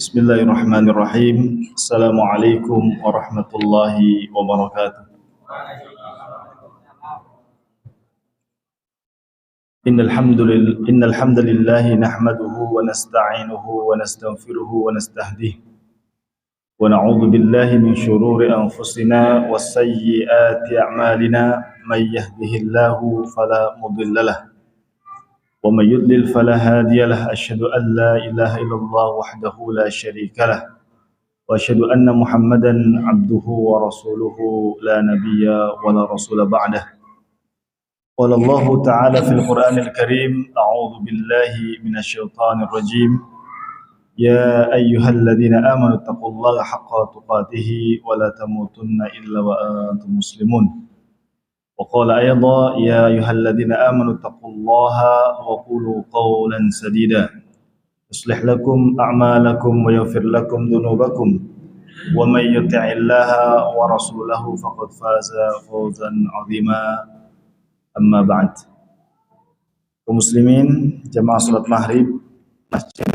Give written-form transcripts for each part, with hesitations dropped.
Bismillahirrahmanirrahim. Assalamualaikum warahmatullahi wabarakatuh. Innal hamdalillah nahmaduhu wa nasta'inuhu wa nastaghfiruhu wa nastahdihi wa na'udzu billahi min shururi anfusina wa sayyiati a'malina may yahdihillahu fala mudilla lahu wa may yudlil fala hadiya lahu asyhadu an la ilaha illallah wahdahu la syarika lahu وأشهد أن محمدا عبده ورسوله لا نبي ولا رسول بعده قال الله تعالى في القرآن الكريم أعوذ بالله من الشيطان الرجيم يا أيها الذين آمنوا اتقوا الله حق تقاته ولا تموتن إلا وأنتم مسلمون وقال أيضا يا أيها الذين آمنوا اتقوا الله وقولوا قولا سديدا يصلح لكم أعمالكم ويغفر لكم ذنوبكم ومن يطع الله ورسوله فقد فاز فوزا عظيما أما بعد. Kaum muslimin jamaah salat maghrib masjid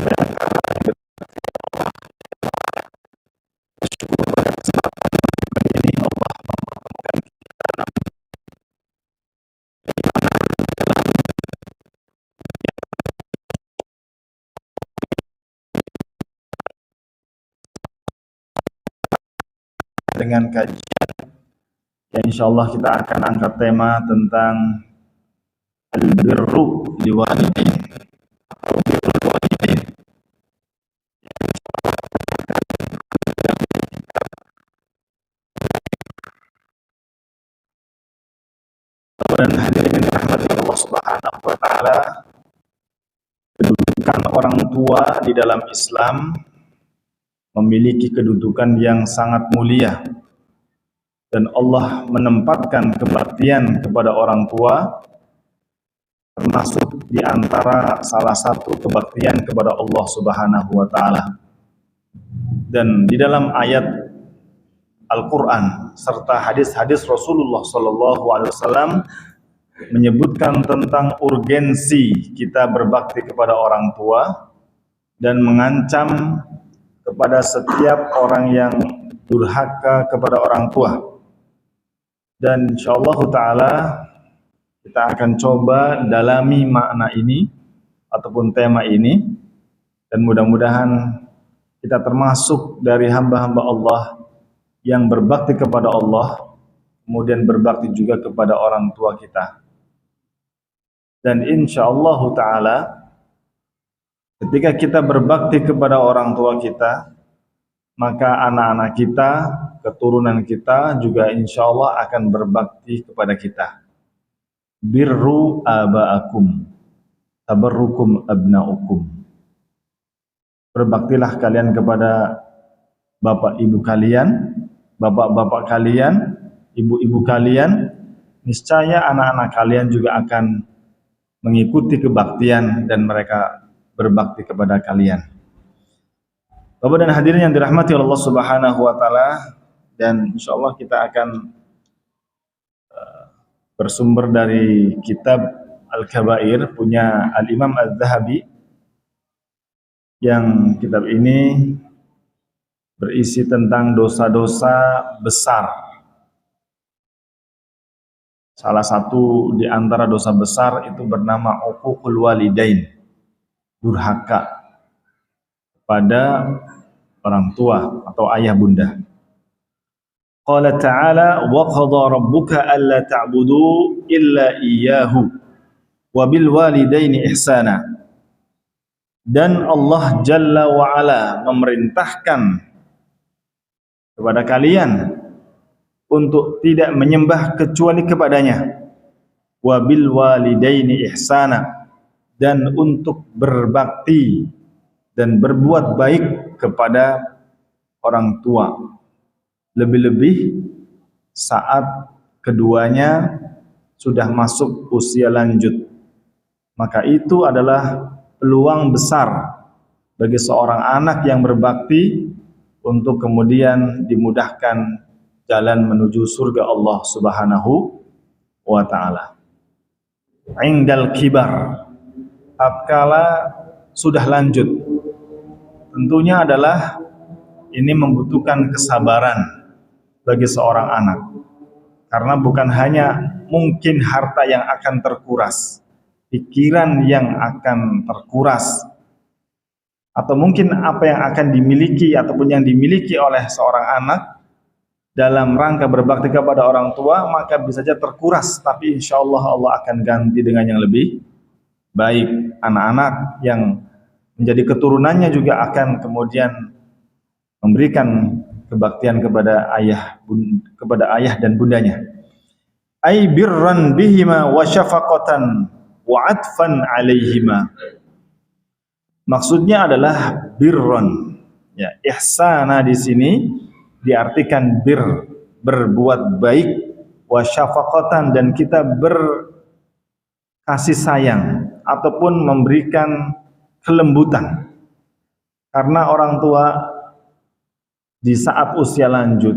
dengan kajian yang insyaallah kita akan angkat tema tentang al-birru liwalidain atau birrul walidain. Dan hadirin yang dirahmati Allah Subhanahu wa taala, kedudukan orang tua di dalam Islam memiliki kedudukan yang sangat mulia, dan Allah menempatkan kebaktian kepada orang tua termasuk di antara salah satu kebaktian kepada Allah Subhanahu wa taala. Dan di dalam ayat Al-Qur'an serta hadis-hadis Rasulullah sallallahu alaihi wasallam menyebutkan tentang urgensi kita berbakti kepada orang tua dan mengancam kepada setiap orang yang durhaka kepada orang tua. Dan insyaallah taala kita akan coba dalami makna ini ataupun tema ini, dan mudah-mudahan kita termasuk dari hamba-hamba Allah yang berbakti kepada Allah, kemudian berbakti juga kepada orang tua kita. Dan insyaallah taala ketika kita berbakti kepada orang tua kita, maka anak-anak kita, keturunan kita juga insya Allah akan berbakti kepada kita. Birru aba'akum, tabarrukum abna'ukum. Berbaktilah kalian kepada bapak ibu kalian, bapak-bapak kalian, ibu-ibu kalian, niscaya anak-anak kalian juga akan mengikuti kebaktian dan mereka berbakti kepada kalian. Bapak dan hadirin yang dirahmati Allah Subhanahu wa taala, dan insyaallah kita akan bersumber dari kitab Al-Kabair punya Al-Imam Az-Zahabi, yang kitab ini berisi tentang dosa-dosa besar. Salah satu di antara dosa besar itu bernama uququl walidain, durhaka pada orang tua atau ayah bunda. Qala ta'ala wa qadha rabbuka alla ta'budu illa iyyahu wa bil walidaini ihsana. Dan Allah Jalla wa Ala memerintahkan kepada kalian untuk tidak menyembah kecuali kepadanya, wa bil walidaini ihsana, dan untuk berbakti dan berbuat baik kepada orang tua, lebih-lebih saat keduanya sudah masuk usia lanjut. Maka itu adalah peluang besar bagi seorang anak yang berbakti untuk kemudian dimudahkan jalan menuju surga Allah Subhanahu wa taala. Indal kibar, tatkala sudah lanjut. tentunya adalah ini membutuhkan kesabaran bagi seorang anak. Karena bukan hanya mungkin harta yang akan terkuras, pikiran yang akan terkuras, atau mungkin apa yang akan dimiliki ataupun yang dimiliki oleh seorang anak dalam rangka berbakti kepada orang tua, maka bisa saja terkuras, tapi insya Allah Allah akan ganti dengan yang lebih baik. Anak-anak yang menjadi keturunannya juga akan kemudian memberikan kebaktian kepada ayah dan bundanya. Ai birran bihima wa syafaqatan wa atfan alaihima. Maksudnya adalah birron. Ya, ihsana di sini diartikan berbuat baik, wa syafaqatan, dan kita berkasih sayang ataupun memberikan kelembutan. Karena orang tua di saat usia lanjut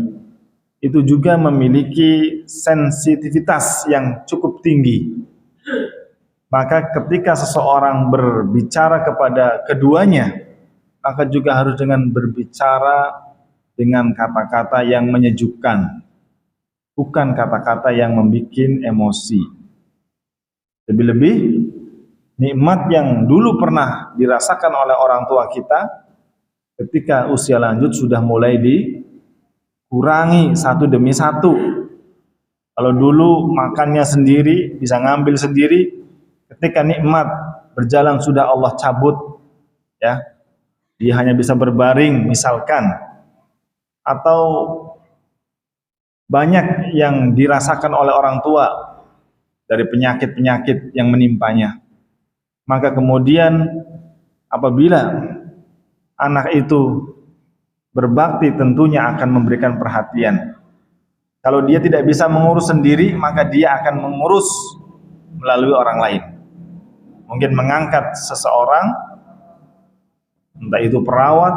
itu juga memiliki sensitivitas yang cukup tinggi. Maka ketika seseorang berbicara kepada keduanya, maka juga harus dengan berbicara dengan kata-kata yang menyejukkan, bukan kata-kata yang membuat emosi. Lebih-lebih nikmat yang dulu pernah dirasakan oleh orang tua kita, ketika usia lanjut sudah mulai dikurangi satu demi satu. Kalau dulu makannya sendiri, bisa ngambil sendiri, ketika nikmat berjalan sudah Allah cabut, ya, dia hanya bisa berbaring misalkan, atau banyak yang dirasakan oleh orang tua dari penyakit-penyakit yang menimpanya. Maka kemudian apabila anak itu berbakti, tentunya akan memberikan perhatian. Kalau dia tidak bisa mengurus sendiri, maka dia akan mengurus melalui orang lain. Mungkin mengangkat seseorang, entah itu perawat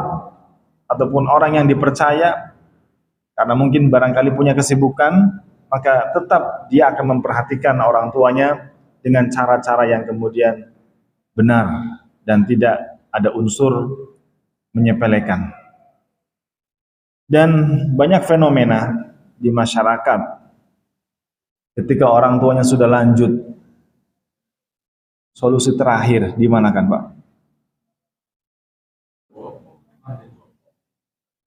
ataupun orang yang dipercaya, karena mungkin barangkali punya kesibukan, maka tetap dia akan memperhatikan orang tuanya dengan cara-cara yang kemudian benar dan tidak ada unsur menyepelekan. Dan banyak fenomena di masyarakat ketika orang tuanya sudah lanjut, solusi terakhir di mana kan Pak?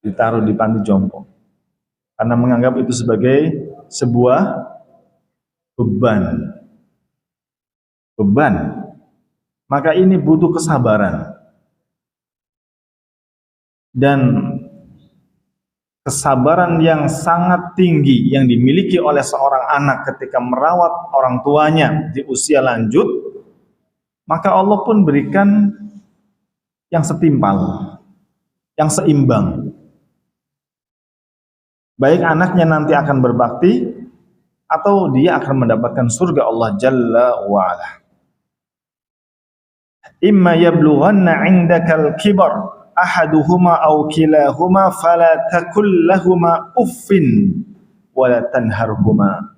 Ditaruh di panti jompo, karena menganggap itu sebagai sebuah beban. Maka ini butuh kesabaran. Dan kesabaran yang sangat tinggi yang dimiliki oleh seorang anak ketika merawat orang tuanya di usia lanjut, maka Allah pun berikan yang setimpal, yang seimbang. Baik anaknya nanti akan berbakti, atau dia akan mendapatkan surga Allah Jalla wa'ala. Imma yablughanna 'indakal kibar ahaduhuma aw kilahuma fala takul lahuma uffin wala tanharhuma.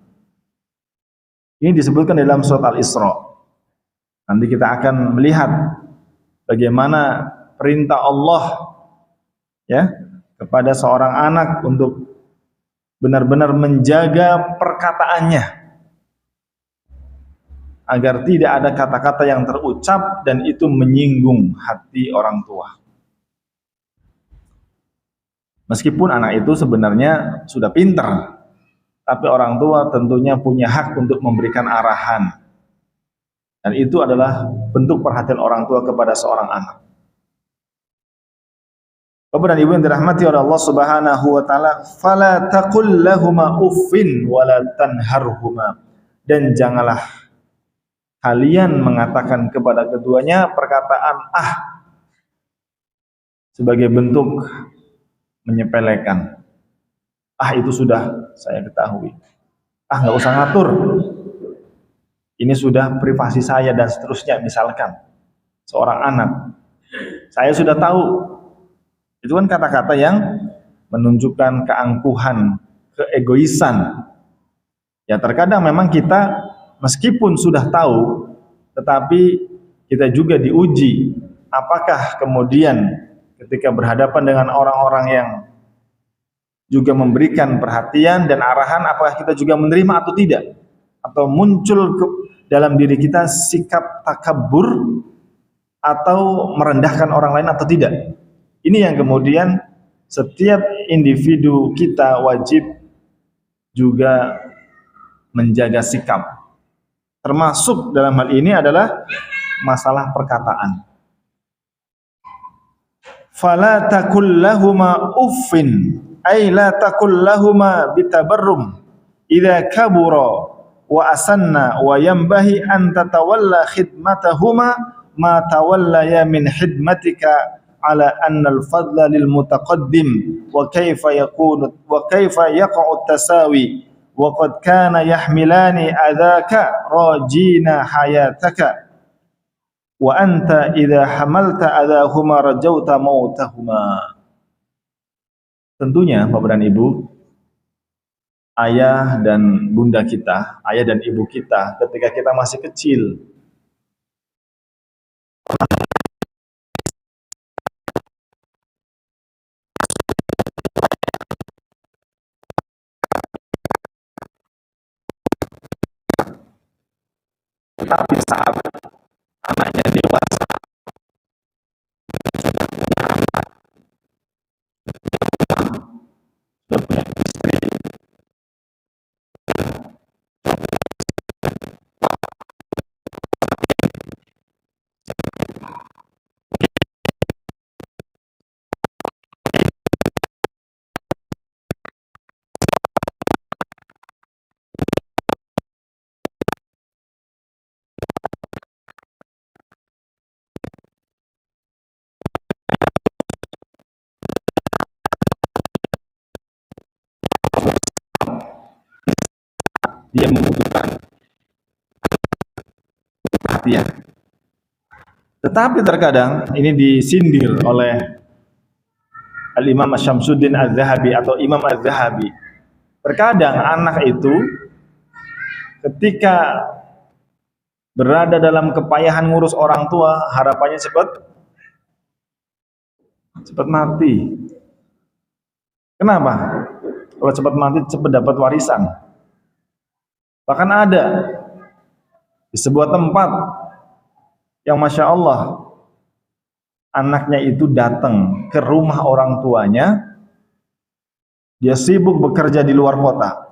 Ini disebutkan dalam surat Al-Isra. Nanti kita akan melihat bagaimana perintah Allah, ya, kepada seorang anak untuk benar-benar menjaga perkataannya agar tidak ada kata-kata yang terucap dan itu menyinggung hati orang tua. Meskipun anak itu sebenarnya sudah pintar, tapi orang tua tentunya punya hak untuk memberikan arahan. Dan itu adalah bentuk perhatian orang tua kepada seorang anak. Bapak dan Ibu yang dirahmati oleh Allah Subhanahu wa taala, fala taqul lahuma uffin wala tanharhuma. Dan janganlah kalian mengatakan kepada keduanya perkataan sebagai bentuk menyepelekan. Itu sudah saya ketahui. Nggak usah ngatur. Ini sudah privasi saya dan seterusnya, misalkan seorang anak. Saya sudah tahu. Itu kan kata-kata yang menunjukkan keangkuhan, keegoisan. Ya terkadang memang kita meskipun sudah tahu, tetapi kita juga diuji. Apakah kemudian ketika berhadapan dengan orang-orang yang juga memberikan perhatian dan arahan, apakah kita juga menerima atau tidak, atau muncul dalam diri kita sikap takabur atau merendahkan orang lain atau tidak. Ini yang kemudian setiap individu kita wajib juga menjaga sikap. Termasuk dalam hal ini adalah masalah perkataan. Fala taqul lahuma uffin, ay la taqul lahuma bitabarrum idza kabura wa asanna wa yanbahi an tatawalla khidmatahuma ma tawallaya min khidmatika ala anna al-fadla lil mutaqaddim wa kaifa yaqa'u at-tasawi wa qad kana yahmilani adaka rajina hayataka wa anta idza hamalta adahuma rajauta mautahuma. Tentunya Bapak dan Ibu, ayah dan bunda kita, ayah dan ibu kita ketika kita masih kecil, tapi saat anaknya dewasa, sudah punya istri, dia membutuhkan perhatian. Tetapi terkadang ini disindir oleh Al-Imam Syamsuddin Az-Zahabi atau Imam Az-Zahabi. Terkadang anak itu ketika berada dalam kepayahan ngurus orang tua, harapannya cepat mati. Kenapa? Kalau cepat mati, cepat dapat warisan. Bahkan ada di sebuah tempat yang Masya Allah, anaknya itu datang ke rumah orang tuanya, dia sibuk bekerja di luar kota,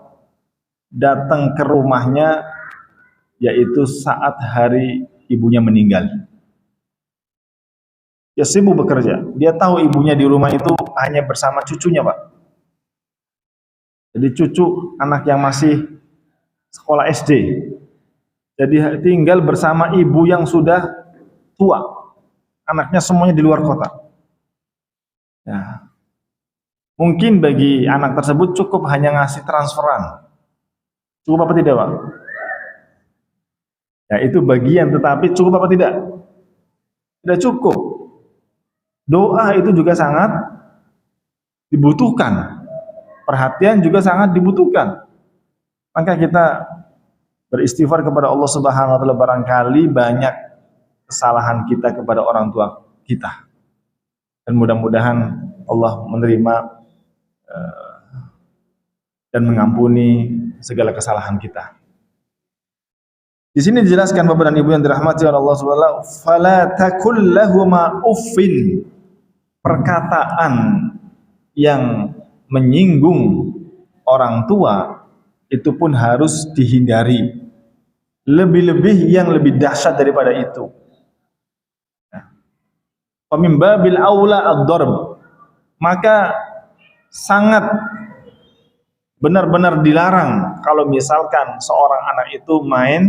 datang ke rumahnya yaitu saat hari ibunya meninggal. Dia sibuk bekerja, dia tahu ibunya di rumah itu hanya bersama cucunya, Pak. Jadi cucu anak yang masih sekolah SD, jadi tinggal bersama ibu yang sudah tua, anaknya semuanya di luar kota. Ya. Mungkin bagi anak tersebut cukup hanya ngasih transferan, cukup apa tidak, Pak? Ya, itu bagian, tetapi cukup apa tidak? Tidak cukup. Doa itu juga sangat dibutuhkan, perhatian juga sangat dibutuhkan. Maka kita beristighfar kepada Allah Subhanahu wa taala, barangkali banyak kesalahan kita kepada orang tua kita. Dan mudah-mudahan Allah menerima dan mengampuni segala kesalahan kita. Di sini dijelaskan Bapak dan Ibu yang dirahmati oleh Allah Subhanahu wa taala, fala takul lahuma uffin. Perkataan yang menyinggung orang tua itu pun harus dihindari. Lebih-lebih yang lebih dahsyat daripada itu. Min babil aula ad-darb. Maka sangat benar-benar dilarang kalau misalkan seorang anak itu main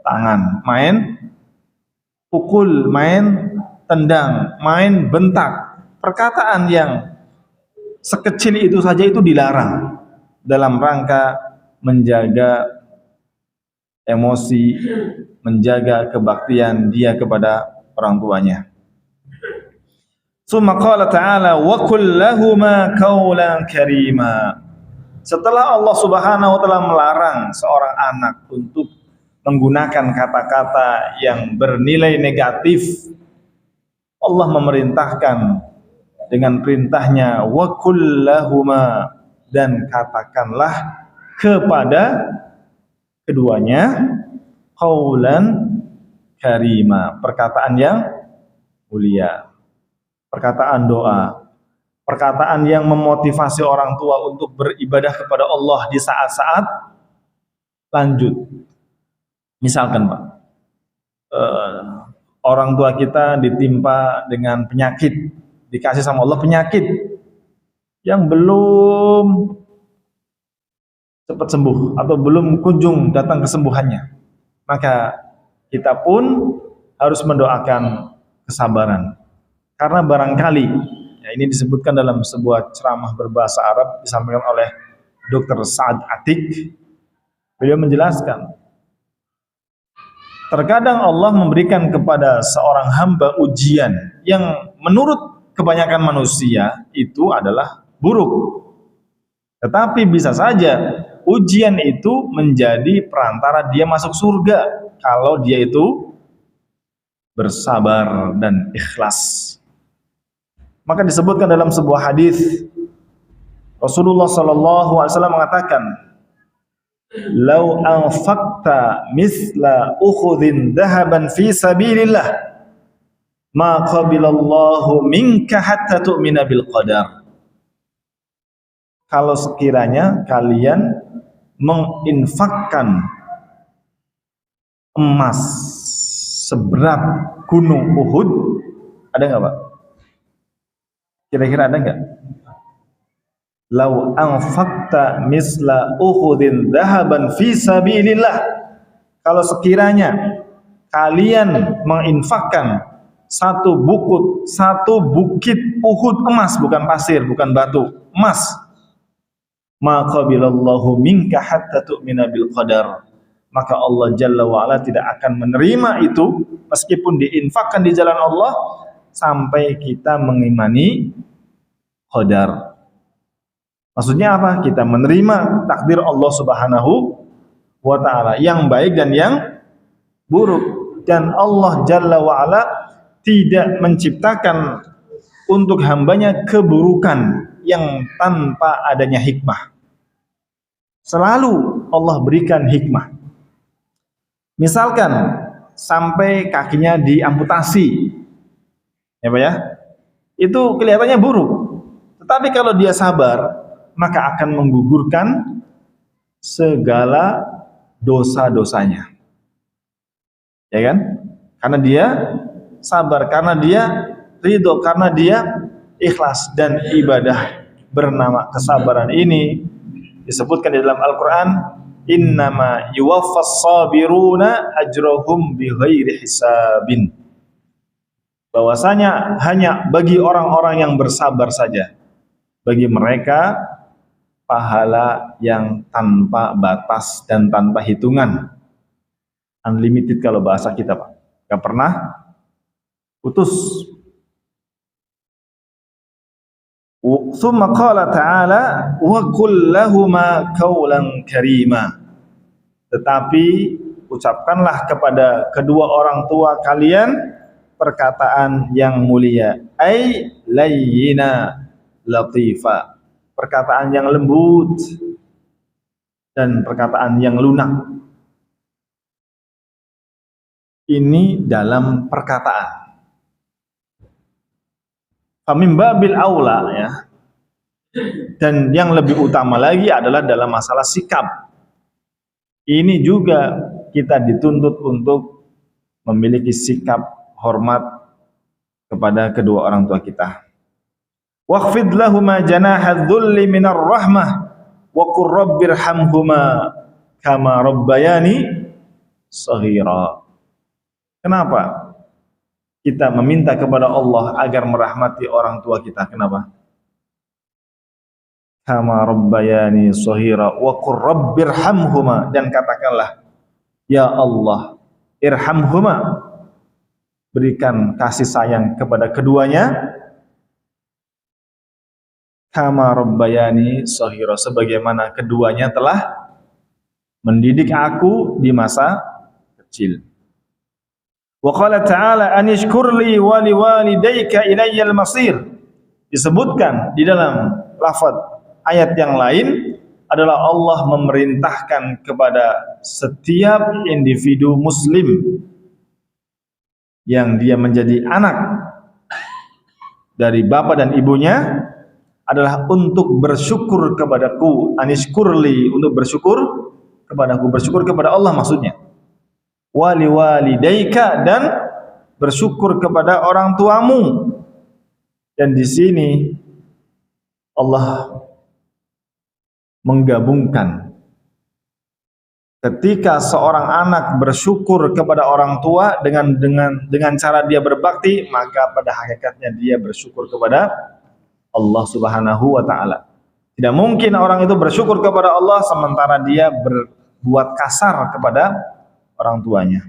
tangan, main pukul, main tendang, main bentak. Perkataan yang sekecil itu saja itu dilarang dalam rangka menjaga emosi, menjaga kebaktian dia kepada orang tuanya. Summa qala ta'ala wa qul lahuma qawlan karima. Setelah Allah Subhanahu wa taala melarang seorang anak untuk menggunakan kata-kata yang bernilai negatif, Allah memerintahkan dengan perintahnya wa kullahuma, dan katakanlah kepada keduanya qaulan karima, perkataan yang mulia, perkataan doa, perkataan yang memotivasi orang tua untuk beribadah kepada Allah di saat-saat lanjut. Misalkan Pak, orang tua kita ditimpa dengan penyakit, dikasih sama Allah penyakit yang belum cepat sembuh atau belum kunjung datang kesembuhannya, maka kita pun harus mendoakan kesabaran. Karena barangkali, ya ini disebutkan dalam sebuah ceramah berbahasa Arab disampaikan oleh Dr. Sa'ad Atik. Beliau menjelaskan, terkadang Allah memberikan kepada seorang hamba ujian yang menurut kebanyakan manusia itu adalah buruk. Tetapi bisa saja ujian itu menjadi perantara dia masuk surga kalau dia itu bersabar dan ikhlas. Maka disebutkan dalam sebuah hadis Rasulullah sallallahu alaihi wasallam mengatakan, "Lau anfaqta misla ukhudhin dhahaban fi sabilillah, ma qabilallahu minka hatta tu'mina bil qadar." Kalau sekiranya kalian menginfakkan emas seberat gunung Uhud, ada nggak Pak? Kira-kira ada nggak? Lau anfaqta misla Uhudin dhahaban fi sabilillah, kalau sekiranya kalian menginfakkan satu bukit Uhud emas, bukan pasir, bukan batu, emas, maka qabilallahu minka hatta tu'mina bil qadar, maka Allah Jalla wa'ala tidak akan menerima itu meskipun diinfakkan di jalan Allah sampai kita mengimani qadar. Maksudnya apa? Kita menerima takdir Allah Subhanahu wa ta'ala yang baik dan yang buruk, dan Allah Jalla wa'ala tidak menciptakan untuk hambanya keburukan yang tanpa adanya hikmah. Selalu Allah berikan hikmah. Misalkan sampai kakinya diamputasi, ya Pak ya, itu kelihatannya buruk, tetapi kalau dia sabar, maka akan menggugurkan segala dosa-dosanya, ya kan? Karena dia sabar, karena dia ridho, karena dia ikhlas. Dan ibadah bernama kesabaran ini disebutkan di dalam Al-Quran, innama yuwaffas sabiruna ajrahum bighairi hisabin, bahwasanya hanya bagi orang-orang yang bersabar saja, bagi mereka pahala yang tanpa batas dan tanpa hitungan, unlimited kalau bahasa kita Pak, gak pernah putus. Tsumma qala ta'ala wa qul lahuma qawlan karima, tetapi ucapkanlah kepada kedua orang tua kalian perkataan yang mulia, ai layyina latifa, perkataan yang lembut dan perkataan yang lunak. Ini dalam perkataan. Famimba bil aula, ya. Dan yang lebih utama lagi adalah dalam masalah sikap. Ini juga kita dituntut untuk memiliki sikap hormat kepada kedua orang tua kita. Waqfid lahuma janaha dzulli minar rahmah wa qur rabbirhamhuma kama rabbayani shaghira. Kenapa kita meminta kepada Allah agar merahmati orang tua kita? Kenapa? Kama rabbayani shaghira wa qur rabbirhamhuma, dan katakanlah, ya Allah, irhamhuma, berikan kasih sayang kepada keduanya, kama rabbayani shaghira, sebagaimana keduanya telah mendidik aku di masa kecil. Wa qala ta'ala anishkurli wa liwalidayka ilayyal masir. Disebutkan di dalam lafaz ayat yang lain adalah Allah memerintahkan kepada setiap individu muslim yang dia menjadi anak dari bapak dan ibunya adalah untuk bersyukur kepadaku, anishkurli, untuk bersyukur kepadaku, bersyukur kepada Allah maksudnya. Wali walidaika, dan bersyukur kepada orang tuamu. Dan di sini Allah menggabungkan ketika seorang anak bersyukur kepada orang tua dengan cara dia berbakti, maka pada hakikatnya dia bersyukur kepada Allah Subhanahu wa taala. Tidak mungkin orang itu bersyukur kepada Allah sementara dia berbuat kasar kepada orang tuanya.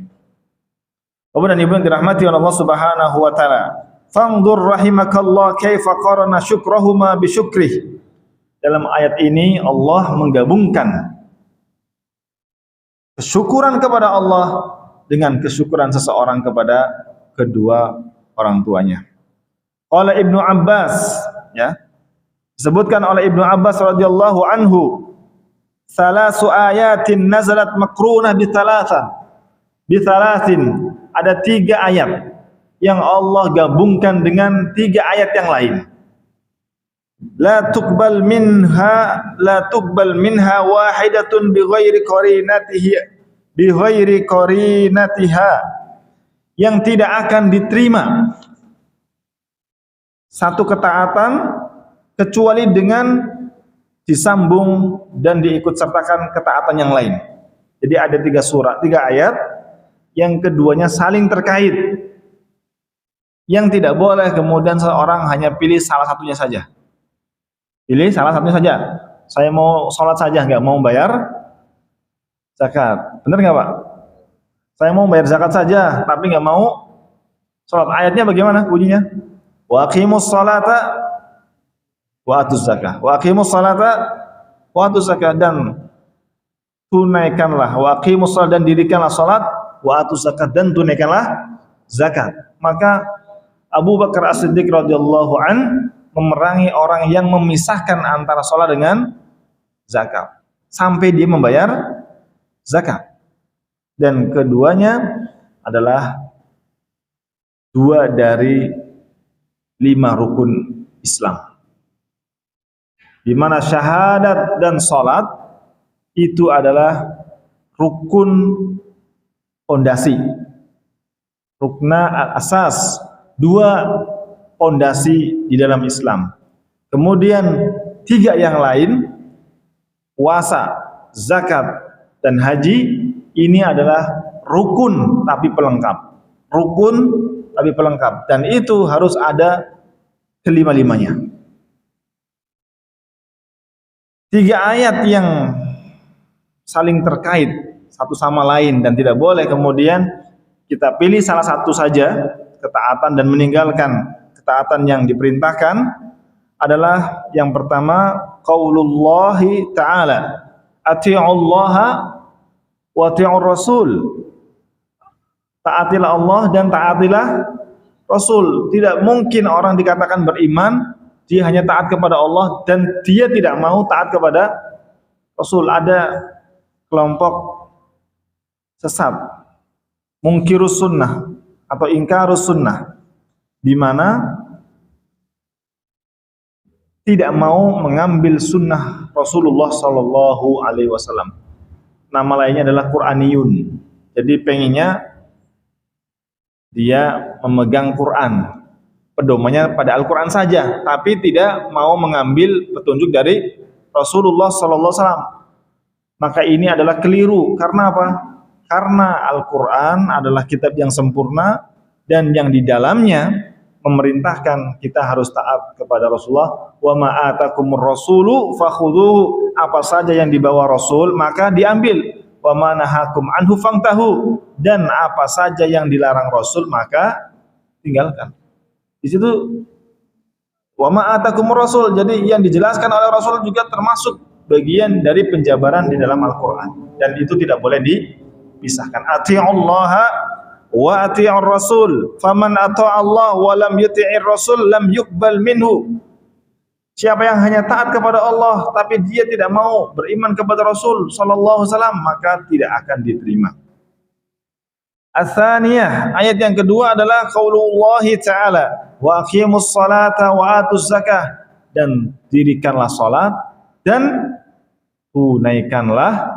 Bapak dan Ibu yang dirahmati oleh Allah Subhanahu wa taala, fanzur rahimakallah kaifa qarana syukrahuma bi syukrih. Dalam ayat ini Allah menggabungkan kesyukuran kepada Allah dengan kesyukuran seseorang kepada kedua orang tuanya. Qala Ibnu Abbas, ya, disebutkan oleh Ibnu Abbas radhiyallahu anhu, salasu ayatin nazalat makrunah bithalathin, ada 3 ayat yang Allah gabungkan dengan 3 ayat yang lain. La tuqbal minha wahidatun bighairi qarinatiha, yang tidak akan diterima satu ketaatan kecuali dengan disambung dan diikut sertakan ketaatan yang lain. Jadi ada 3 ayat yang keduanya saling terkait, yang tidak boleh kemudian seorang hanya pilih salah satunya saja. Pilih salah satunya saja. Saya mau sholat saja, nggak mau bayar zakat. Benar nggak Pak? Saya mau bayar zakat saja, tapi nggak mau sholat. Ayatnya bagaimana bunyinya? Wa aqimus sholata wa atuz zakah. Wa aqimus sholata wa atuz zakah, dan tunaikanlah, wa aqimus sholat, dan dirikanlah sholat, wa atuz zakah, dan tunaikanlah zakat. Maka Abu Bakar As-Siddiq radhiyallahu an memerangi orang yang memisahkan antara sholat dengan zakat sampai dia membayar zakat. Dan keduanya adalah 2 dari 5 rukun Islam, di mana syahadat dan sholat itu adalah rukun pondasi, rukna al-asas, 2 pondasi di dalam Islam. Kemudian 3 yang lain, puasa, zakat, dan haji, ini adalah rukun tapi pelengkap. Rukun tapi pelengkap, dan itu harus ada kelima-limanya. 3 ayat yang saling terkait satu sama lain, dan tidak boleh kemudian kita pilih salah satu saja ketaatan dan meninggalkan ketaatan yang diperintahkan. Adalah yang pertama, qaulullahi ta'ala ati'ullaha wa ati'ur rasul. Taatilah Allah dan taatilah Rasul. Tidak mungkin orang dikatakan beriman dia hanya taat kepada Allah dan dia tidak mau taat kepada Rasul. Ada kelompok sesat, mungkirus sunnah atau ingkarus sunnah, di mana tidak mau mengambil sunnah Rasulullah Sallallahu Alaihi Wasallam. Nama lainnya adalah Quraniyun. Jadi pengennya dia memegang Quran, pedomannya pada Al-Quran saja, tapi tidak mau mengambil petunjuk dari Rasulullah Sallallahu Alaihi Wasallam. Maka ini adalah keliru. Karena apa? Karena Al-Quran adalah kitab yang sempurna dan yang di dalamnya memerintahkan kita harus taat kepada Rasulullah. Wa ma atakumur rasulu fakhudhuhu, apa saja yang dibawa Rasul maka diambil. Wa ma nahakum anhu fangtahu, dan apa saja yang dilarang Rasul maka tinggalkan. Di situ wa ma atakumur rasul, jadi yang dijelaskan oleh Rasul juga termasuk bagian dari penjabaran di dalam Al-Qur'an, dan itu tidak boleh dipisahkan. Ati'ullaha wa ati'ur rasul faman ata'a Allah wa lam yuti'ir rasul lam yuqbal minhu. Siapa yang hanya taat kepada Allah tapi dia tidak mau beriman kepada Rasul sallallahu alaihi wasallam, maka tidak akan diterima. Ats-tsaniyah, ayat yang kedua adalah qaulullah ta'ala wa aqimus salata wa atuz zakah, dan dirikanlah salat dan tunaikanlah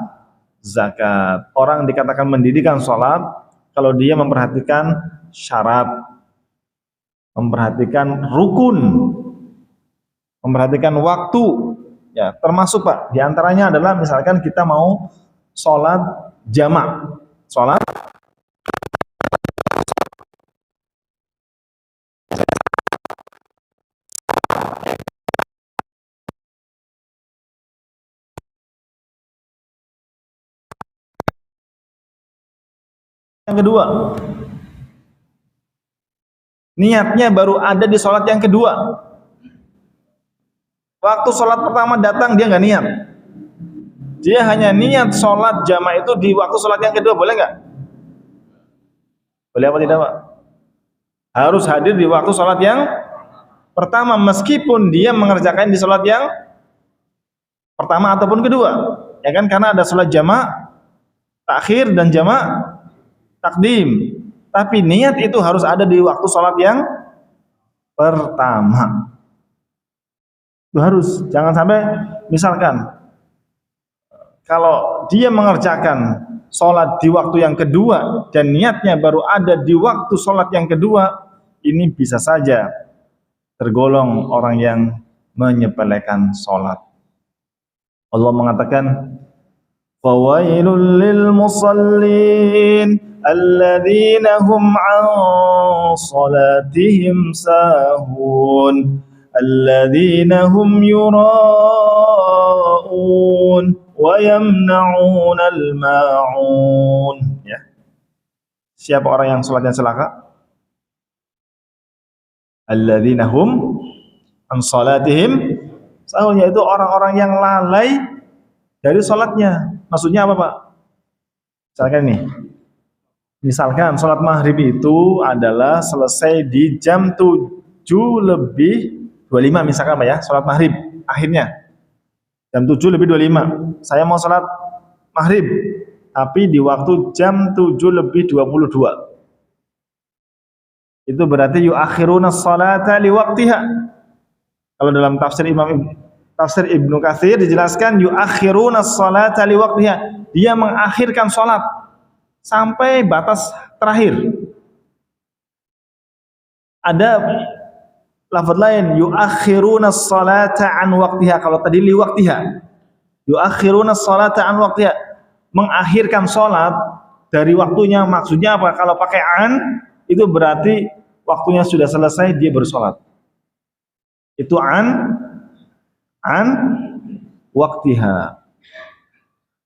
zakat. Orang dikatakan mendirikan salat kalau dia memperhatikan syarat, memperhatikan rukun, memperhatikan waktu, ya termasuk Pak. Di antaranya adalah misalkan kita mau sholat jamak, sholat yang kedua, niatnya baru ada di sholat yang kedua. Waktu sholat pertama datang dia nggak niat, dia hanya niat sholat jamak itu di waktu sholat yang kedua, boleh nggak? Boleh apa tidak Pak? Harus hadir di waktu sholat yang pertama meskipun dia mengerjakan di sholat yang pertama ataupun kedua, ya kan, karena ada sholat jamak takhir dan jamak takdim, tapi niat itu harus ada di waktu sholat yang pertama. Itu harus, jangan sampai misalkan kalau dia mengerjakan sholat di waktu yang kedua dan niatnya baru ada di waktu sholat yang kedua, ini bisa saja tergolong orang yang menyepelekan sholat. Allah mengatakan, fawailul lil musallin alladzina hum an salatihim sahun alladzina hum yura'un wa yamna'unal ma'un. Ya. Siapa orang yang salatnya celaka? Alladzina hum an salatihim sahun, yaitu orang-orang yang lalai dari salatnya. Maksudnya apa Pak? Misalkan nih, misalkan salat maghrib itu adalah selesai di jam 7:25 misalkan Pak ya, salat maghrib akhirnya jam 7:25. Saya mau salat maghrib tapi di waktu jam 7:22. Itu berarti yuakhiruna sholata liwaqtiha. Kalau dalam tafsir Ibnu Katsir dijelaskan yuakhiruna sholata liwaqtiha. Dia mengakhirkan salat sampai batas terakhir. Ada lafaz lain yuakhiruna sholata an waqtiha. Kalau tadi liwaqtiha, yuakhiruna sholata an waqtiha, mengakhirkan salat dari waktunya. Maksudnya apa? Kalau pakai an itu berarti waktunya sudah selesai dia bersalat. Itu an waqtiha.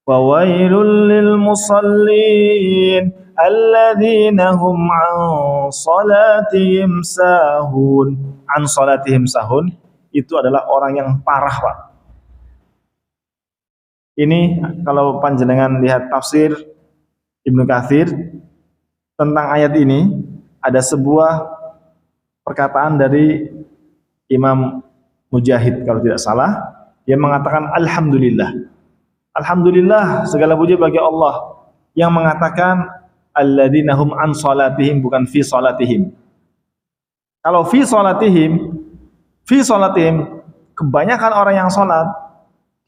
Fawailul lil musallin alladzina hum an salatihim sahun. An salatihim sahun itu adalah orang yang parah Pak. Ini kalau panjenengan lihat tafsir Ibnu Katsir tentang ayat ini, ada sebuah perkataan dari Imam Mujahid kalau tidak salah. Dia mengatakan alhamdulillah, alhamdulillah segala puji bagi Allah yang mengatakan alladzina hum an salatihim, bukan fi salatihim. Kalau fi salatihim kebanyakan orang yang salat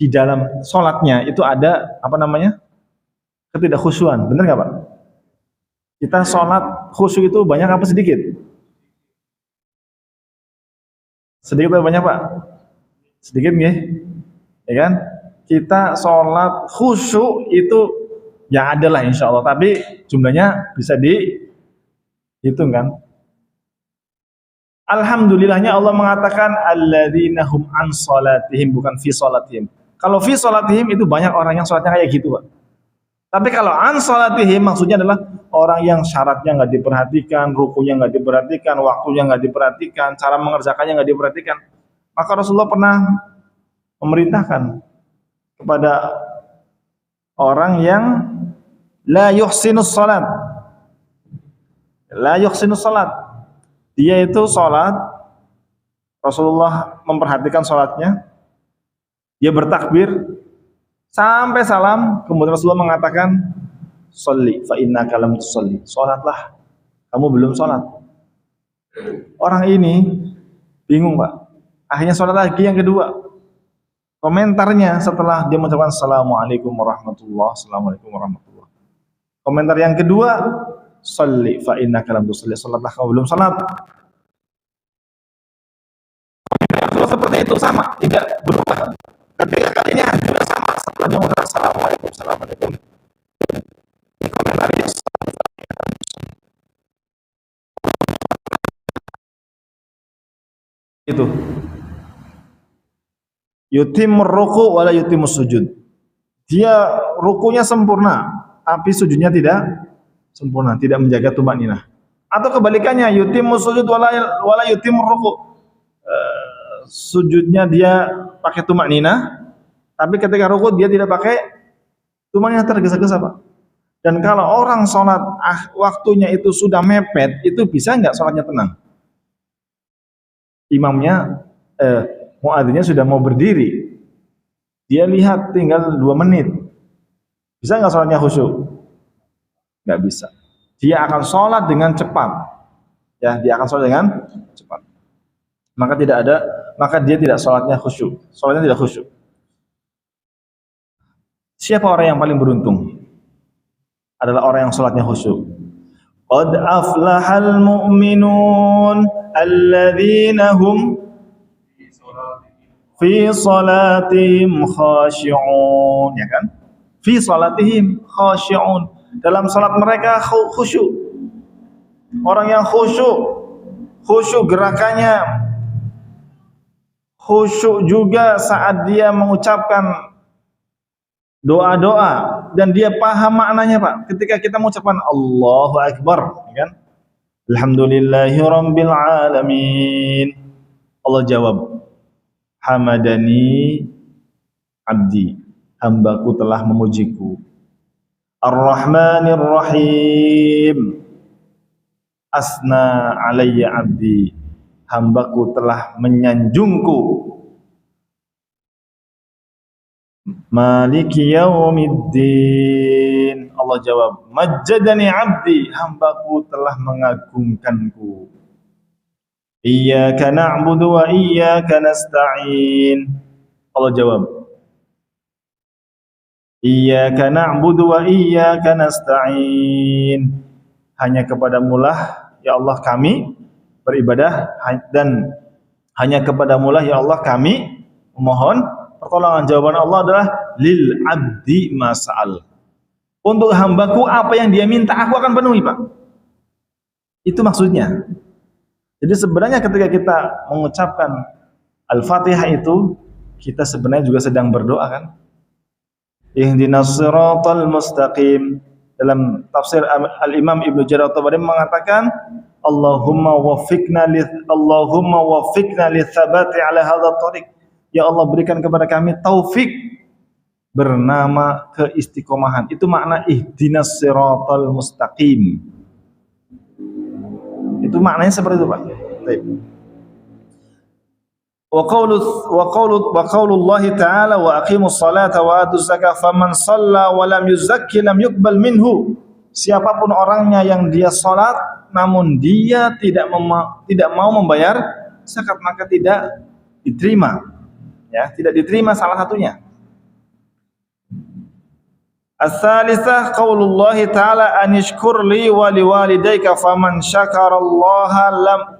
di dalam salatnya itu ada apa namanya? Ketidakkhusyuan. Benar nggak Pak? Kita sholat khusyuk itu banyak apa sedikit? Sedikit atau banyak Pak? Sedikit nggih? Ya kan? Kita sholat khusyuk itu ya adalah insya Allah, tapi jumlahnya bisa dihitung kan? Alhamdulillahnya Allah mengatakan alladzina hum an salatihim, bukan fi salatihim. Kalau fi salatihim itu banyak orang yang sholatnya kayak gitu Pak. Tapi kalau an salatihim maksudnya adalah orang yang syaratnya nggak diperhatikan, rukunya nggak diperhatikan, waktunya nggak diperhatikan, cara mengerjakannya nggak diperhatikan. Maka Rasulullah pernah memerintahkan kepada orang yang la yuhsinus salat, La yuhsinu salat. Dia itu salat, Rasulullah memperhatikan salatnya, dia bertakbir sampai salam, kemudian Rasulullah mengatakan, "Sholli fa innaka lam tusolli." Salatlah, kamu belum salat. Orang ini bingung, Pak. Akhirnya salat lagi yang kedua. Komentarnya setelah dia mengucapkan Assalamualaikum warahmatullahi wabarakatuh. Komentar yang kedua, Sholli fa innaka lam tusolli. Salatlah, kamu belum salat. Kalau seperti itu sama, tidak berubah. Ketiga kalinya juga sama. Setelah dia mengatakan Assalamualaikum. Di komentarnya itu yutimur ruku wala yutimus sujud. Dia rukunya sempurna, tapi sujudnya tidak sempurna, tidak menjaga tumakninah. Atau kebalikannya, yutimus sujud wala yutimur ruku. Sujudnya dia pakai tumakninah, tapi ketika ruku dia tidak pakai tumakninah, tergesa-gesa, Pak. Dan kalau orang sholat waktunya itu sudah mepet, itu bisa nggak sholatnya tenang? Imamnya, muadzinnya sudah mau berdiri, dia lihat tinggal 2 menit, bisa nggak sholatnya khusyuk? Nggak bisa. Dia akan sholat dengan cepat, ya, dia akan sholat dengan cepat. Maka dia tidak sholatnya khusyuk, sholatnya tidak khusyuk. Siapa orang yang paling beruntung? Adalah orang yang sholatnya khusyuk. Qad aflahal mu'minun alladzina hum fi salatihim khashi'un, ya kan? Fi salatihim khashi'un. Dalam salat mereka khusyuk. Orang yang khusyuk gerakannya, khusyuk juga saat dia mengucapkan doa-doa, dan dia paham maknanya, Pak. Ketika kita mengucapkan Allahu Akbar, ya kan? Alhamdulillahirabbil alamin. Allah jawab, hamadani abdi, hambaku telah memujiku. Ar-Rahmanir Rahim, asna alayya abdi, hambaku telah menyanjungku. Maliki yaumiddin, Allah jawab, majjadani abdi, hambaku telah mengagungkanku. Iyyaka na'budu wa iyyaka nasta'in, Allah jawab, iyyaka na'budu wa iyyaka nasta'in, hanya kepadamulah ya Allah kami beribadah, dan hanya kepadamulah ya Allah kami memohon pertolongan. Jawaban Allah adalah lil abdi mas'al. Untuk hambaku apa yang dia minta aku akan penuhi, Pak. Itu maksudnya. Jadi sebenarnya ketika kita mengucapkan Al-Fatihah itu, kita sebenarnya juga sedang berdoa, kan? Ihdinas siratal mustaqim. Dalam tafsir Al-Imam Ibnu Jarir At-Tabari mengatakan, Allahumma waffiqna li tsabati ala hadzal thariq. Ya Allah, berikan kepada kami taufik bernama keistiqomahan. Itu makna ihdinas siratal mustaqim. Itu maknanya seperti itu, Pak. Baik. Wa qaulullahi ta'ala wa aqimus salata wa atuz zakata faman shalla wa lam yuzakki lam yuqbal minhu. Siapapun orangnya yang dia salat namun dia tidak mau membayar zakat, maka tidak diterima. Ya, tidak diterima salah satunya. Ats-tsalitsah qaulullahi ta'ala anishkur li wa liwalidayka faman syakarallaha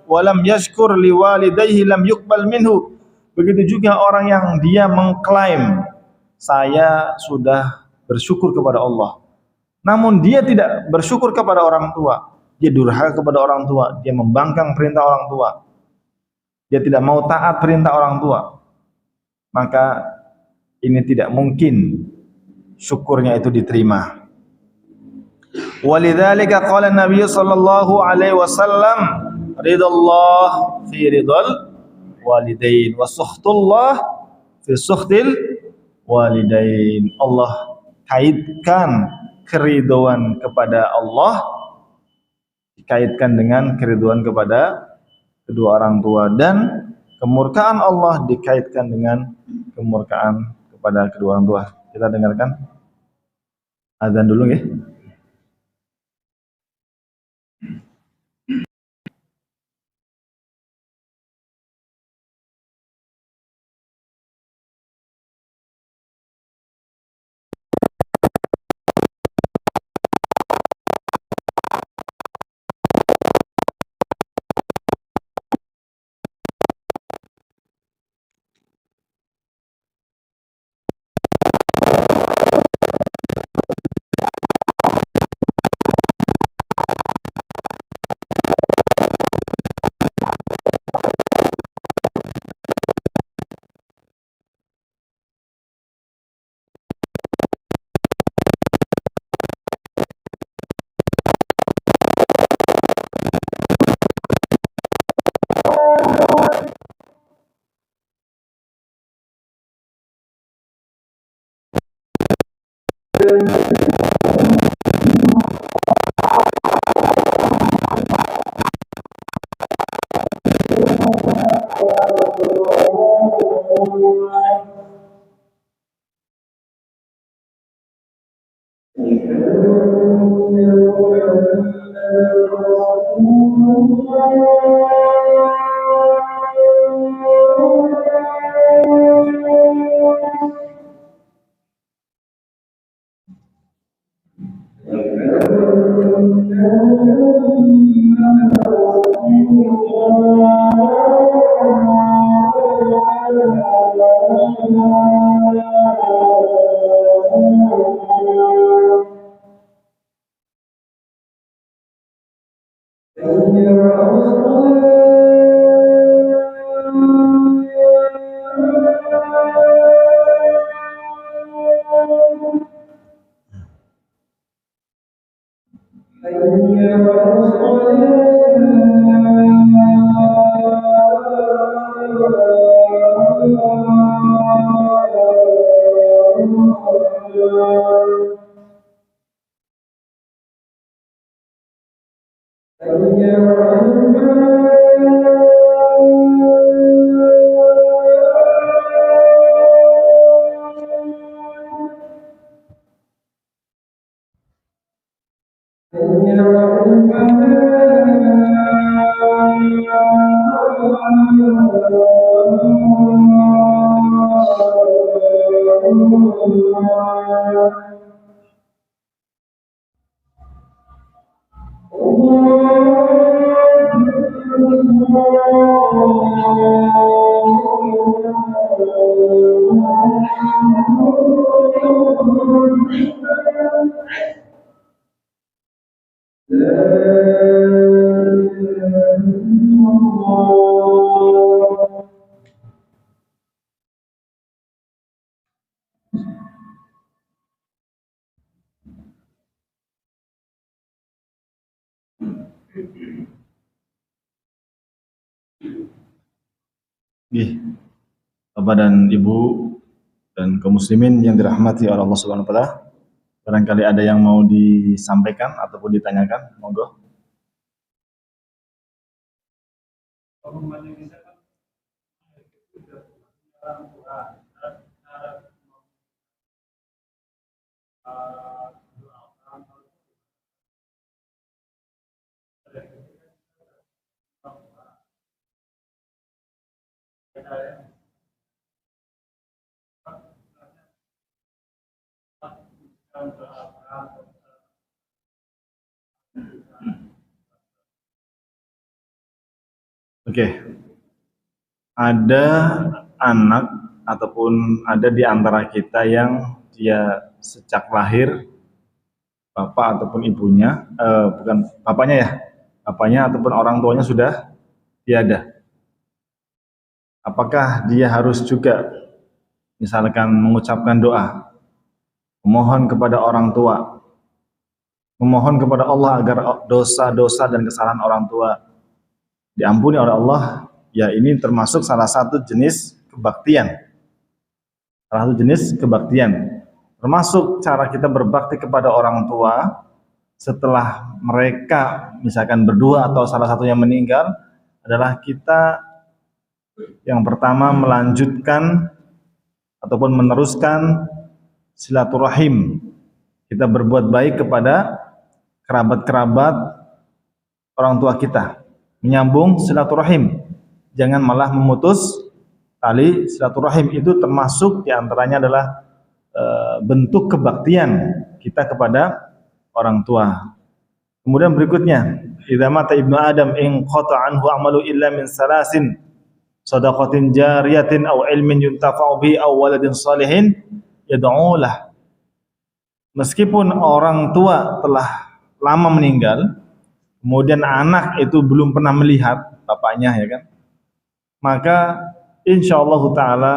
wa lam yashkur liwalidayhi lam yuqbal minhu. Begitu juga orang yang dia mengklaim saya sudah bersyukur kepada Allah, namun dia tidak bersyukur kepada orang tua, dia durhaka kepada orang tua, dia membangkang perintah orang tua, dia tidak mau taat perintah orang tua, maka ini tidak mungkin syukurnya itu diterima. Walidzalika qala Nabi sallallahu alaihi wasallam, ridallah fi ridal walidain wa sukhtullah fi sukhtil walidain. Allah kaitkan keridhaan kepada Allah dikaitkan dengan keriduan kepada kedua orang tua, dan kemurkaan Allah dikaitkan dengan kemurkaan kepada kedua orang tua. Kita dengarkan azan dulu ya. Bapak dan Ibu dan kaum muslimin yang dirahmati oleh Allah Subhanahu wa taala, barangkali ada yang mau disampaikan ataupun ditanyakan, monggo. Oke. Ada anak ataupun ada di antara kita yang dia sejak lahir bapak ataupun ibunya, bukan bapaknya ya, bapaknya ataupun orang tuanya sudah tiada. Apakah dia harus juga misalkan mengucapkan doa, memohon kepada orang tua, memohon kepada Allah agar dosa-dosa dan kesalahan orang tua diampuni oleh Allah? Ya, ini termasuk salah satu jenis kebaktian. Salah satu jenis kebaktian. Termasuk cara kita berbakti kepada orang tua setelah mereka misalkan berdua atau salah satunya meninggal adalah kita yang pertama melanjutkan ataupun meneruskan silaturahim. Kita berbuat baik kepada kerabat-kerabat orang tua kita, menyambung silaturahim. Jangan malah memutus tali silaturahim. Itu termasuk diantaranya adalah bentuk kebaktian kita kepada orang tua. Kemudian berikutnya, idza mata ibnu adam in qata anhu amalu illa min salasin shadaqatin jariyatin aw ilmin yuntafa'u bihi aw waladin salihin yad'u lah. Meskipun orang tua telah lama meninggal, kemudian anak itu belum pernah melihat bapaknya, ya kan? Maka insyaallah taala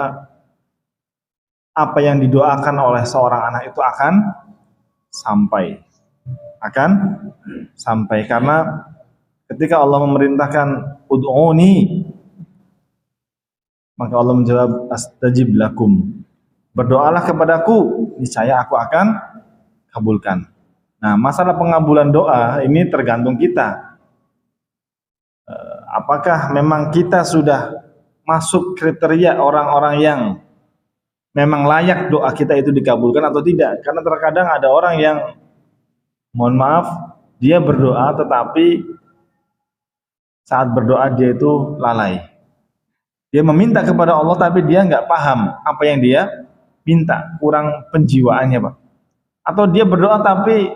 apa yang didoakan oleh seorang anak itu akan sampai. Karena ketika Allah memerintahkan ud'uni, maka Allah menjawab astajib lakum. Berdoalah kepadaku, niscaya aku akan kabulkan. Nah, masalah pengabulan doa ini tergantung kita. Apakah memang kita sudah masuk kriteria orang-orang yang memang layak doa kita itu dikabulkan atau tidak? Karena terkadang ada orang yang, mohon maaf, dia berdoa tetapi saat berdoa dia itu lalai. Dia meminta kepada Allah tapi dia nggak paham apa yang dia minta, kurang penjiwaannya, Pak. Atau dia berdoa tapi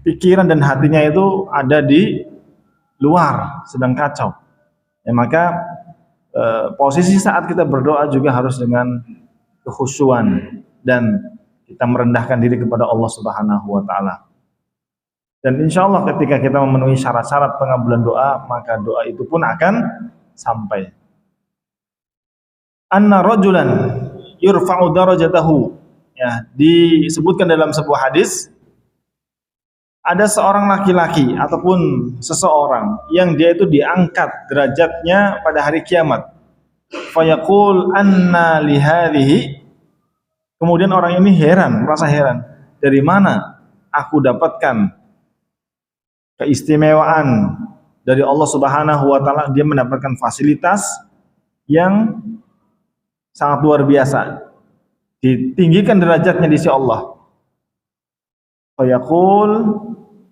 pikiran dan hatinya itu ada di luar, sedang kacau. Ya, maka posisi saat kita berdoa juga harus dengan kekhusyuan dan kita merendahkan diri kepada Allah Subhanahu wa taala. Dan insya Allah ketika kita memenuhi syarat-syarat pengabulan doa, maka doa itu pun akan sampai. Anna rajulan yurfa'u darajatahu. Ya, disebutkan dalam sebuah hadis, ada seorang laki-laki ataupun seseorang yang dia itu diangkat derajatnya pada hari kiamat. Fayaqul anna lihadhihi. Kemudian orang ini heran, merasa heran, dari mana aku dapatkan keistimewaan dari Allah Subhanahu wa taala, dia mendapatkan fasilitas yang sangat luar biasa, ditinggikan derajatnya di sisi Allah. Fayaqul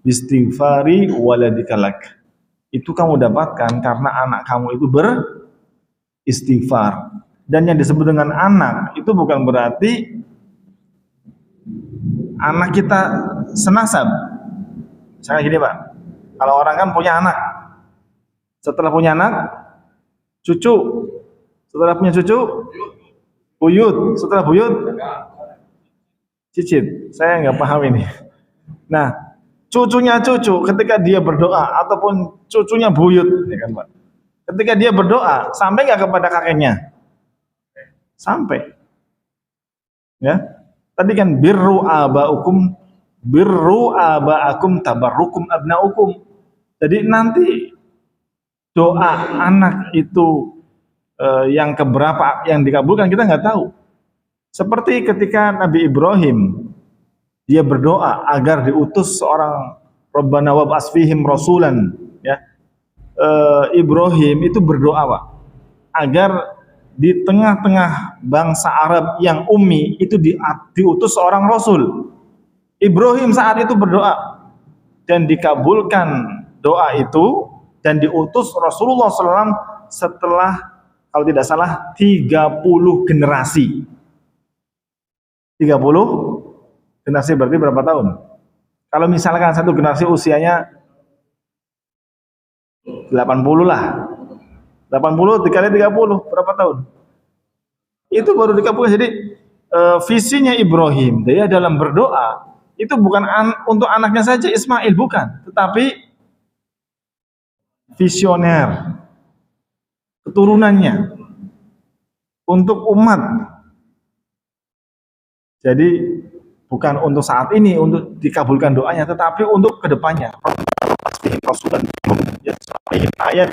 bistighfari waladika lak. Itu kamu dapatkan karena anak kamu itu beristighfar. Dan yang disebut dengan anak itu bukan berarti anak kita senasab. Misalnya gini, Pak, kalau orang kan punya anak, setelah punya anak, cucu, setelah punya cucu, buyut, setelah buyut, cicit. Saya nggak paham ini. Nah, cucunya cucu, ketika dia berdoa, ataupun cucunya buyut, ya kan, Pak? Ketika dia berdoa, sampai nggak kepada kakeknya? Sampai. Ya, tadi kan birru abaakum tabarrukum abnaukum. Jadi nanti doa anak itu yang keberapa yang dikabulkan kita nggak tahu. Seperti ketika Nabi Ibrahim dia berdoa agar diutus seorang Rabbana wab'ats fihim rasulan, ya. Ibrahim itu berdoa, Pak, agar di tengah-tengah bangsa Arab yang ummi itu diutus seorang rasul. Ibrahim saat itu berdoa dan dikabulkan doa itu dan diutus Rasulullah SAW setelah, kalau tidak salah, 30 generasi. 30 generasi berarti berapa tahun? Kalau misalkan satu generasi usianya 80 lah. 80 dikali 30 berapa tahun? Itu baru dikabulkan. Jadi visinya Ibrahim dia dalam berdoa itu bukan untuk anaknya saja Ismail, bukan, tetapi visioner keturunannya untuk umat. Jadi bukan untuk saat ini untuk dikabulkan doanya, tetapi untuk kedepannya. Ayat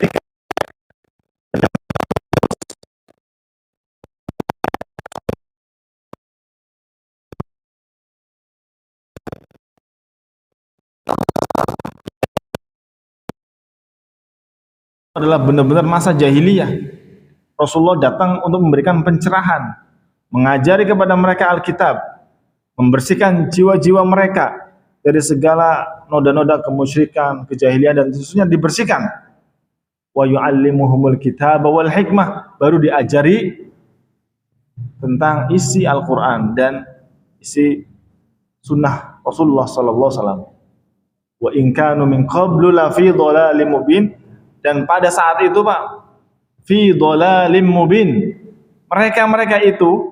adalah benar-benar masa jahiliyah. Rasulullah datang untuk memberikan pencerahan, mengajari kepada mereka Alkitab, membersihkan jiwa-jiwa mereka dari segala noda-noda kemusyrikan, kejahilian, dan khususnya dibersihkan. Wa yu'allimuhumul kitaba wal hikmah, baru diajari tentang isi Al-Quran dan isi sunnah Rasulullah sallallahu alaihi wasallam. Wa in kanu min qablu la fi dhalalim mubin, dan pada saat itu Pak, fi dhalalim mubin, mereka itu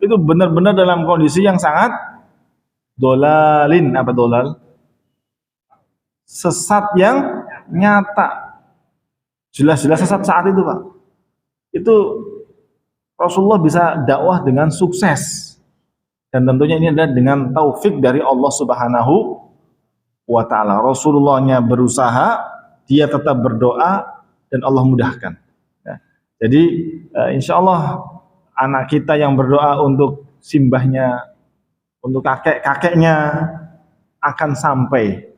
benar-benar dalam kondisi yang sangat dolalin. Apa dolal? Sesat yang nyata, jelas-jelas sesat saat itu Pak. Itu Rasulullah bisa dakwah dengan sukses, dan tentunya ini adalah dengan taufik dari Allah Subhanahu wa ta'ala. Rasulullahnya berusaha, dia tetap berdoa, dan Allah mudahkan. Ya. Jadi insya Allah anak kita yang berdoa untuk simbahnya, untuk kakek-kakeknya akan sampai.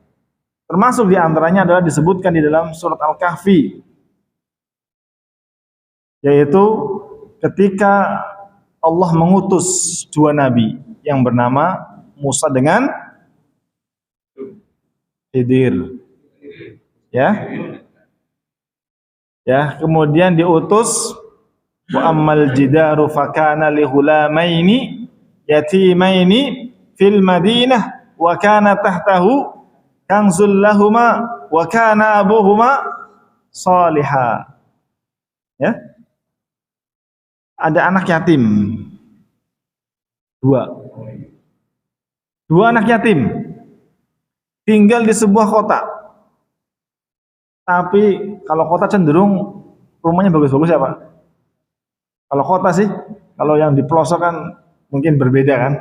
Termasuk diantaranya adalah disebutkan di dalam surat Al-Kahfi, yaitu ketika Allah mengutus dua nabi yang bernama Musa dengan Khidir. Ya, kemudian diutus wa ammal jidaru fakana li hulamaini yatimaini fil madinah wa kana tahtahu kanzul lahuma wa kana abuhuma salihah. Ya. Ada anak yatim. Dua anak yatim tinggal di sebuah kota. Tapi kalau kota cenderung rumahnya bagus-bagus ya Pak. Kalau kota sih, kalau yang di pelosok kan mungkin berbeda kan.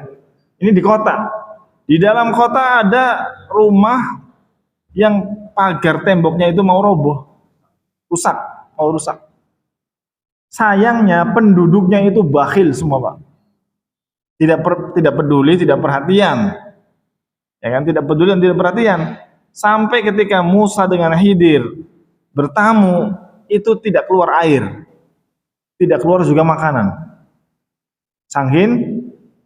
Ini di kota. Di dalam kota ada rumah yang pagar temboknya itu mau roboh. Mau rusak. Sayangnya penduduknya itu bakhil semua Pak. Tidak peduli, tidak perhatian. Ya kan, tidak peduli dan tidak perhatian. Sampai ketika Musa dengan Khidir bertamu, itu tidak keluar air, tidak keluar juga makanan. Saking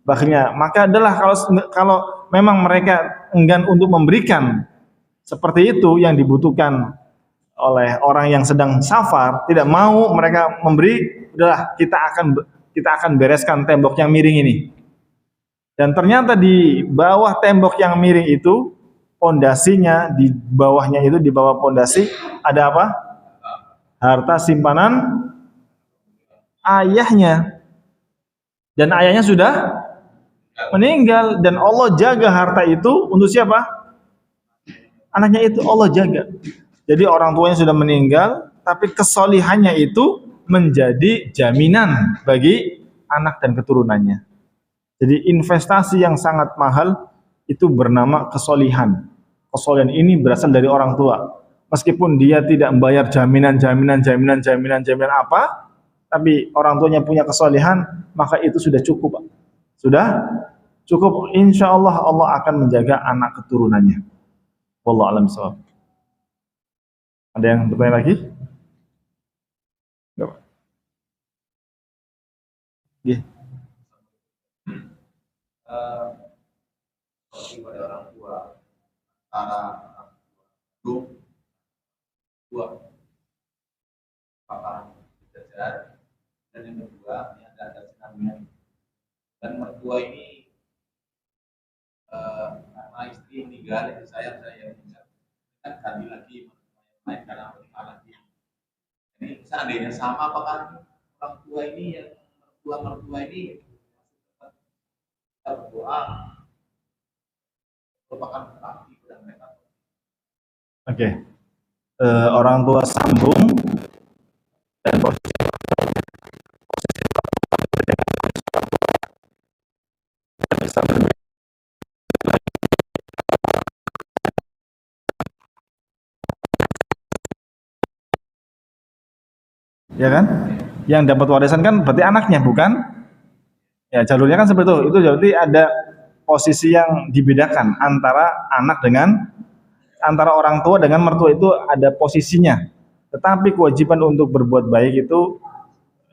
bakhilnya. Maka adalah kalau memang mereka enggan untuk memberikan seperti itu yang dibutuhkan oleh orang yang sedang safar, tidak mau mereka memberi, udahlah kita akan bereskan tembok yang miring ini. Dan ternyata di bawah tembok yang miring itu, pondasinya di bawahnya itu, di bawah pondasi ada apa? Harta simpanan ayahnya. Dan ayahnya sudah meninggal, dan Allah jaga harta itu untuk siapa? Anaknya itu Allah jaga. Jadi orang tuanya sudah meninggal, tapi kesolihannya itu menjadi jaminan bagi anak dan keturunannya. Jadi investasi yang sangat mahal itu bernama kesolihan. Kesolihan ini berasal dari orang tua. Meskipun dia tidak membayar jaminan apa, tapi orang tuanya punya kesolihan, maka itu sudah cukup, Pak. Sudah cukup. Insya Allah Allah akan menjaga anak keturunannya. Wallahu a'lam bishawab. Ada yang bertanya lagi? Enggak, Pak. Yeah. Kepada orang tua, antara dua paparan sejajar, dan yang kedua ini ada namanya, dan mertua ini karena istri meninggal, saya meninggal, kan tadi lagi main karena meninggal lagi. Ini seandainya sama, apakah orang tua ini yang mertua ini kita berdoa merupakan bakti kepada mereka? Oke. Orang tua sambung dan posisi bisa berbeda. Ya kan? Yang dapat warisan kan berarti anaknya, bukan? Ya, jalurnya kan seperti itu. Itu berarti ada posisi yang dibedakan antara anak dengan antara orang tua dengan mertua, itu ada posisinya. Tetapi kewajiban untuk berbuat baik itu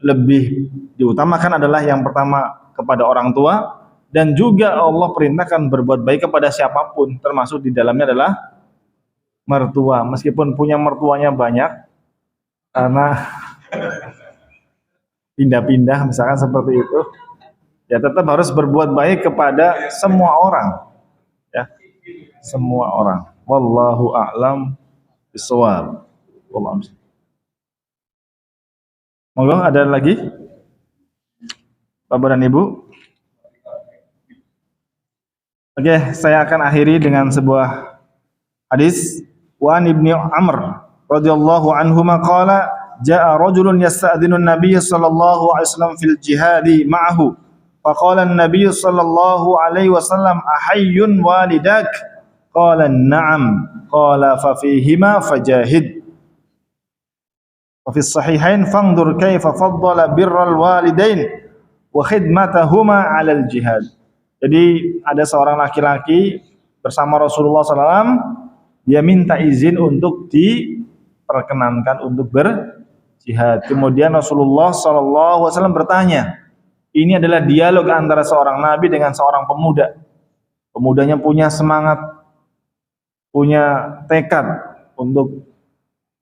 lebih diutamakan adalah yang pertama kepada orang tua, dan juga Allah perintahkan berbuat baik kepada siapapun, termasuk di dalamnya adalah mertua. Meskipun punya mertuanya banyak, karena pindah-pindah misalkan seperti itu, ya tetap harus berbuat baik kepada semua orang, ya, semua orang. Wallahu a'lam bishawab. Wallahu a'lam. Monggo, ada lagi Bapak dan Ibu? Oke, saya akan akhiri dengan sebuah hadis. Wa an Ibnu Amr radhiyallahu anhuma qala jaa rajulun yasta'dinu an-nabiy sallallahu alaihi wasallam fil jihadi ma'ahu faqala an-nabiy sallallahu alaihi wasallam ahayyun walidak qala na'am qala fa fihima fajahid wa fi sahihain fanzur kaifa faddala birral walidain wa khidmatahuma 'alal jihad. Jadi ada seorang laki-laki bersama Rasulullah SAW, dia minta izin untuk diperkenankan untuk berjihad. Kemudian Rasulullah SAW bertanya, ini adalah dialog antara seorang nabi dengan seorang pemuda. Pemudanya punya semangat, punya tekad untuk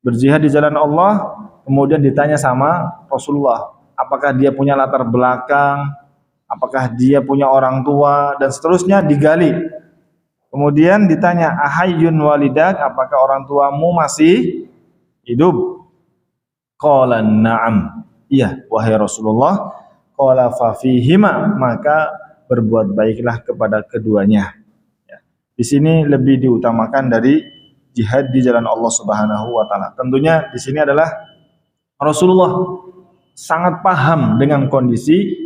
berjihad di jalan Allah. Kemudian ditanya sama Rasulullah, apakah dia punya latar belakang, apakah dia punya orang tua, dan seterusnya digali. Kemudian ditanya, ahayyun walidak, apakah orang tuamu masih hidup? Qala na'am, iya wahai Rasulullah. Qala fa fihima, maka berbuat baiklah kepada keduanya. Ya. Di sini lebih diutamakan dari jihad di jalan Allah Subhanahu wa taala. Tentunya di sini adalah Rasulullah sangat paham dengan kondisi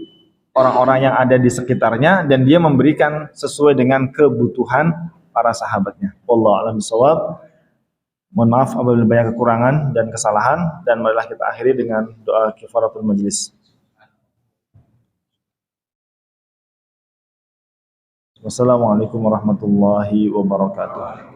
orang-orang yang ada di sekitarnya, dan dia memberikan sesuai dengan kebutuhan para sahabatnya. Wallahu a'lam bishawab. Mohon maaf apabila banyak kekurangan dan kesalahan, dan marilah kita akhiri dengan doa kifaratul majlis. Wassalamualaikum warahmatullahi wabarakatuh.